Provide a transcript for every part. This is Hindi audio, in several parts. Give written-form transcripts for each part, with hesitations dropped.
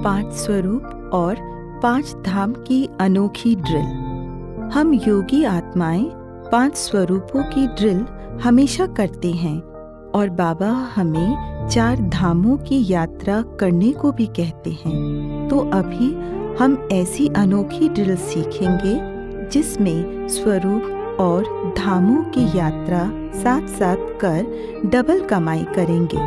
5 स्वरूप और 5 धाम की अनोखी ड्रिल। हम योगी आत्माएं 5 स्वरूपों की ड्रिल हमेशा करते हैं और बाबा हमें 4 धामों की यात्रा करने को भी कहते हैं। तो अभी हम ऐसी अनोखी ड्रिल सीखेंगे जिसमें स्वरूप और धामों की यात्रा साथ साथ कर डबल कमाई करेंगे।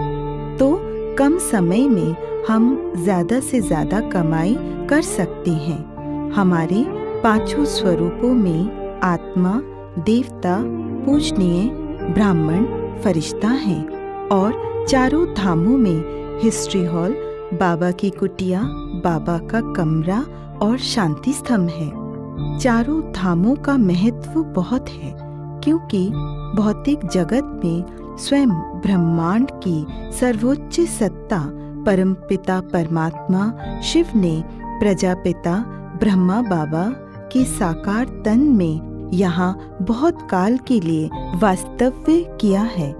तो कम समय में हम ज़्यादा से ज़्यादा कमाई कर सकते हैं। हमारे 5 स्वरूपों में आत्मा, देवता, पूजनीय, ब्राह्मण, फरिश्ता हैं और 4 धामों में हिस्ट्री हॉल, बाबा की कुटिया, बाबा का कमरा और शांति स्तंभ है। 4 धामों का महत्व बहुत है क्योंकि भौतिक जगत में स्वयं ब्रह्मांड की सर्वोच्च सत्ता परमपिता परमात्मा शिव ने प्रजापिता ब्रह्मा बाबा के साकार तन में यहाँ बहुत काल के लिए वास्तव्य किया है।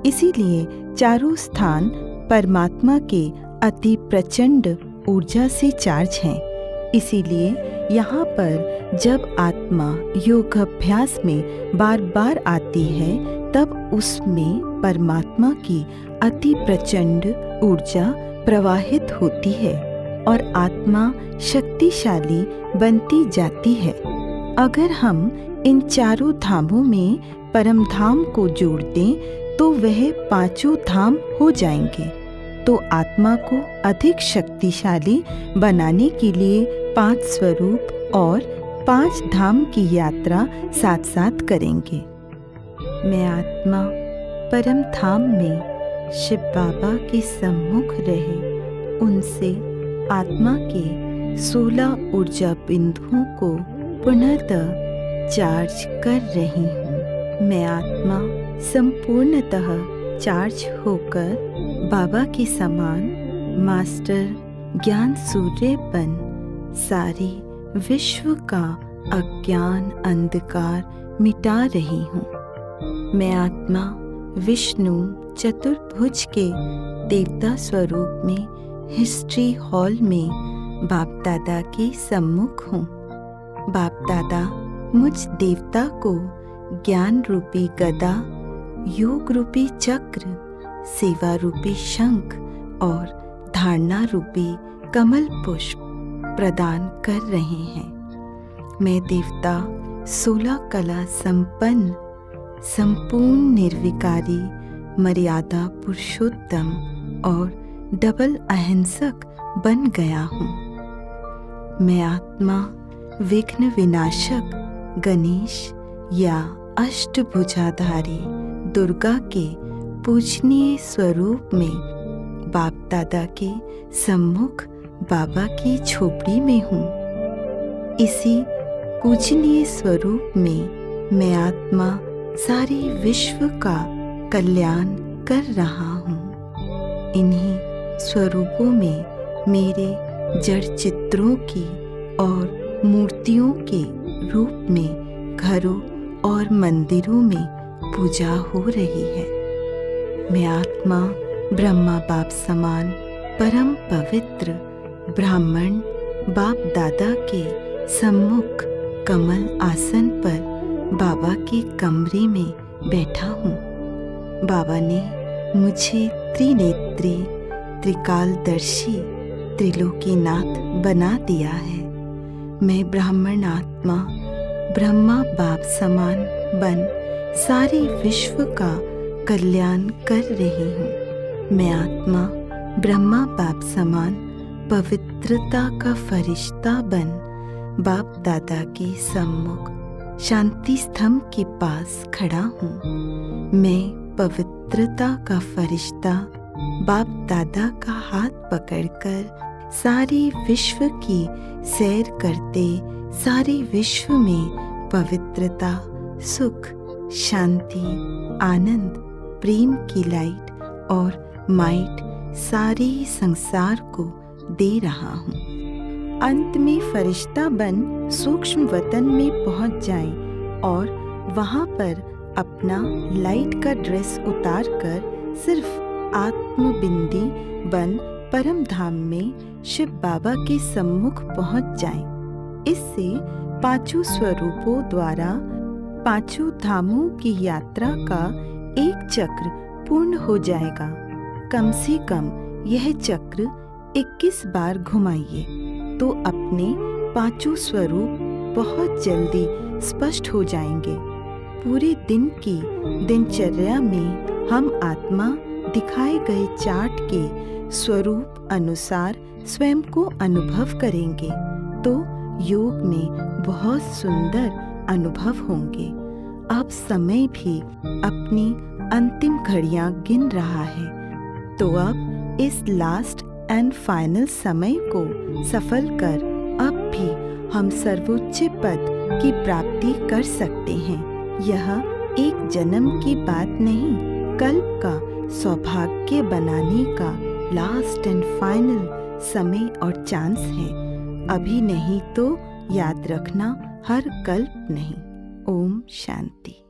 इसीलिए 4 स्थान परमात्मा के अति प्रचंड ऊर्जा से चार्ज हैं। इसीलिए यहाँ पर जब आत्मा योग अभ्यास में बार बार आती है तब उसमें परमात्मा की अति प्रचंड ऊर्जा प्रवाहित होती है और आत्मा शक्तिशाली बनती जाती है। अगर हम इन 4 धामों में परम धाम को जोड़ दें तो वह 5 धाम हो जाएंगे। तो आत्मा को अधिक शक्तिशाली बनाने के लिए 5 स्वरूप और 5 धाम की यात्रा साथ साथ करेंगे। मैं आत्मा परम धाम में शिव बाबा के सम्मुख रहे उनसे आत्मा के 16 ऊर्जा बिंदुओं को पुनः चार्ज कर रही हूँ। मैं आत्मा संपूर्णतः चार्ज होकर बाबा के समान मास्टर ज्ञान सूर्य बन सारी विश्व का अज्ञान अंधकार मिटा रही हूँ। मैं आत्मा विष्णु चतुर्भुज के देवता स्वरूप में हिस्ट्री हॉल में बाप दादा के सम्मुख हूँ। बाप दादा मुझ देवता को ज्ञान रूपी गदा, योग रूपी चक्र, सेवा रूपी शंख और धारणा रूपी कमल पुष्प प्रदान कर रहे हैं। मैं देवता 16 कला संपन्न संपूर्ण निर्विकारी मर्यादा पुरुषोत्तम और डबल अहिंसक बन गया हूँ। मैं आत्मा विघ्न विनाशक गणेश या अष्टभुजाधारी दुर्गा के पूजनीय स्वरूप में बाप दादा के सम्मुख बाबा की झोपड़ी में हूँ। इसी पूजनीय स्वरूप में मैं आत्मा सारी विश्व का कल्याण कर रहा हूँ। इन्हीं स्वरूपों में मेरे जड़ चित्रों की और मूर्तियों के रूप में घरों और मंदिरों में पूजा हो रही है। मैं आत्मा ब्रह्मा बाप समान परम पवित्र ब्राह्मण बाप दादा के सम्मुख कमल आसन पर बाबा के कमरे में बैठा हूँ। बाबा ने मुझे त्रिनेत्री, त्रिकालदर्शी, त्रिलोकीनाथ बना दिया है। मैं ब्राह्मण आत्मा ब्रह्मा बाप समान बन सारे विश्व का कल्याण कर रही हूँ। मैं आत्मा ब्रह्मा बाप समान पवित्रता का फरिश्ता बन बाप दादा के सम्मुख शांति स्तंभ के पास खड़ा हूँ। मैं पवित्रता का फरिश्ता बाप दादा का हाथ पकड़कर सारे विश्व की सैर करते सारे विश्व में पवित्रता, सुख, शांति, आनंद, प्रेम की लाइट और माइट सारे संसार को दे रहा हूँ। अंत में फरिश्ता बन सूक्ष्म वतन में पहुँच जाएं और वहाँ पर अपना लाइट का ड्रेस उतार कर सिर्फ आत्मबिंदी बन परम धाम में शिव बाबा के सम्मुख पहुंच जाएं। इससे पांचों स्वरूपों द्वारा पांचों धामों की यात्रा का एक चक्र पूर्ण हो जाएगा। कम से कम यह चक्र 21 बार घुमाइए तो अपने पांचों स्वरूप बहुत जल्दी स्पष्ट हो जाएंगे। पूरे दिन की दिनचर्या में हम आत्मा दिखाए गए चार्ट के स्वरूप अनुसार स्वयं को अनुभव करेंगे तो योग में बहुत सुंदर अनुभव होंगे। अब समय भी अपनी अंतिम घड़ियां गिन रहा है, तो अब इस लास्ट एंड फाइनल समय को सफल कर अब भी हम सर्वोच्च पद की प्राप्ति कर सकते हैं। यह एक जन्म की बात नहीं, कल्प का सौभाग्य बनाने का लास्ट एंड फाइनल समय और चांस है। अभी नहीं तो याद रखना हर कल्प नहीं। ओम शांति।